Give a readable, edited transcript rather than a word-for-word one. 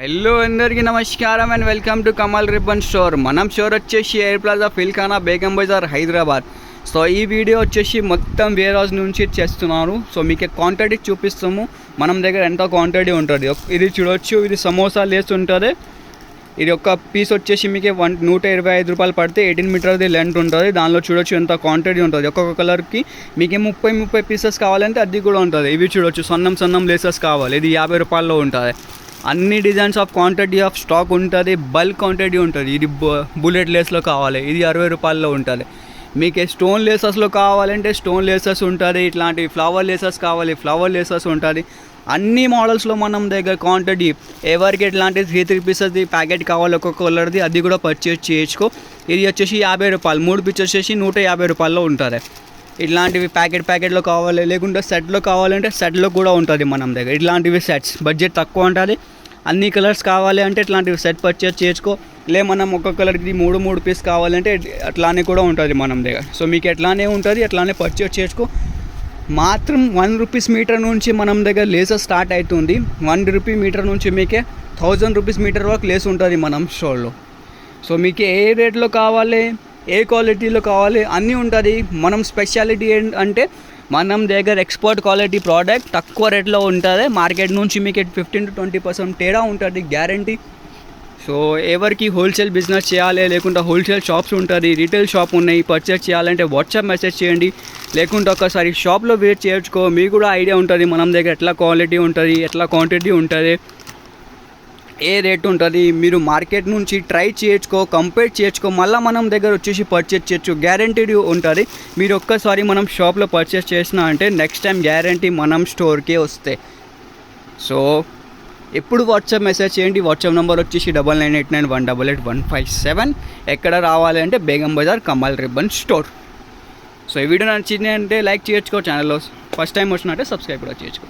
Hello అందరికీ నమస్కారం and welcome to Kamal ribbon store. మనం స్టోర్ వచ్చేసి air plaza Feelkhana Begum Bazaar Hyderabad. So ఈ వీడియో వచ్చేసి మొత్తం వేర్ హౌస్ నుంచి చేస్తున్నాను. సో మీకు క్వాంటిటీ చూపిస్తాము, మనం దగ్గర ఎంత క్వాంటిటీ ఉంటుంది. ఇది చూడొచ్చు, ఇది సమోసా లేస్ ఉంటుంది. ఇది ఒక పీస్ వచ్చేసి మీకు 125 రూపాయలు పడితే 18 మీటర్ది లెంత్ ఉంటుంది. దానిలో చూడొచ్చు ఎంత క్వాంటిటీ ఉంటుంది. ఒక్కొక్క కలర్కి మీకు 30 పీసెస్ కావాలంటే అది కూడా ఉంటుంది. ఇవి చూడొచ్చు, సన్నం లేసెస్ కావాలి, ఇది 50 రూపాయల్లో ఉంటుంది. అన్ని designs of quantity of stock ఉంటుంది, బల్క్ క్వాంటిటీ ఉంటుంది. ఇది బుల్లెట్ లేస్లో కావాలి, ఇది 60 రూపాయల్లో ఉంటుంది. మీకు స్టోన్ లేసెస్లో కావాలంటే స్టోన్ లేసెస్ ఉంటుంది. ఇట్లాంటి ఫ్లవర్ లేసెస్ కావాలి, ఫ్లవర్ లేసెస్ ఉంటుంది. అన్ని మోడల్స్లో మనం దగ్గర క్వాంటిటీ ఎవరికి ఎట్లాంటి 3 పీసెస్ది ప్యాకెట్ కావాలి ఒక్కొక్క కలర్ది, అది కూడా పర్చేజ్ చేసుకో. ఇది వచ్చేసి 50 రూపాయలు, 3 పీసెస్ వచ్చేసి 150 రూపాయల్లో ఉంటుంది. ఇట్లాంటివి ప్యాకెట్లో కావాలి, లేకుంటే సెట్లో కావాలంటే సెట్లో కూడా ఉంటుంది మనం దగ్గర. ఇట్లాంటివి సెట్స్ బడ్జెట్ తక్కువ ఉంటుంది. అన్ని కలర్స్ కావాలి అంటే ఇట్లాంటివి సెట్ పర్చేజ్ చేసుకో. మనం ఒక్క కలర్కి 3 పీస్ కావాలంటే అట్లానే కూడా ఉంటుంది మనం దగ్గర. సో మీకు ఎట్లానే ఉంటుంది, అట్లానే పర్చేజ్ చేసుకో. మాత్రం 1 రూపీస్ మీటర్ నుంచి మనం దగ్గర లేసెస్ స్టార్ట్ అవుతుంది. 1 రూపీ మీటర్ నుంచి మీకే 1000 రూపీస్ మీటర్ వరకు లేస్ ఉంటుంది మనం స్టోర్లో. సో మీకు ఏ రేట్లో కావాలి, ఏ క్వాలిటీలో కావాలి అన్నీ ఉంటుంది. మనం స్పెషాలిటీ ఏంటంటే మనం దగ్గర ఎక్స్పోర్ట్ క్వాలిటీ ప్రోడక్ట్ తక్కువ రేట్లో ఉంటుంది. మార్కెట్ నుంచి మీకు 15 to 20% తేడా ఉంటుంది, గ్యారంటీ. సో ఎవరికి హోల్సేల్ బిజినెస్ చేయాలి, లేకుంటే హోల్సేల్ షాప్స్ ఉంటుంది, రీటైల్ షాప్ ఉన్నాయి, పర్చేస్ చేయాలంటే వాట్సాప్ మెసేజ్ చేయండి, లేకుంటే ఒకసారి షాప్లో విజిట్ చేయొచ్చుకో. మీకు కూడా ఐడియా ఉంటుంది మనం దగ్గర ఎట్లా క్వాలిటీ ఉంటుంది, ఎట్లా క్వాంటిటీ ఉంటుంది, ఏ రేట్ ఉంటుంది. మీరు మార్కెట్ నుంచి ట్రై చేయొచ్చుకో, కంపేర్ చేయొచ్చుకో, మళ్ళీ మనం దగ్గర వచ్చేసి పర్చేస్ చేయొచ్చు, గ్యారంటీ ఉంటుంది. మీరు ఒక్కసారి మనం షాప్లో పర్చేస్ చేసినా అంటే నెక్స్ట్ టైం గ్యారంటీ మనం స్టోర్కే వస్తాయి. సో ఎప్పుడు వాట్సాప్ మెసేజ్ చేయండి. వాట్సాప్ నెంబర్ వచ్చేసి 9989188157. ఎక్కడ రావాలి అంటే Begum Bazaar Kamal ribbon store. So ఈ వీడియో నచ్చింది అంటే లైక్ చేయొచ్చుకో, ఛానల్లో ఫస్ట్ టైం వచ్చినట్టే సబ్స్క్రైబ్ కూడా చేయొచ్చు.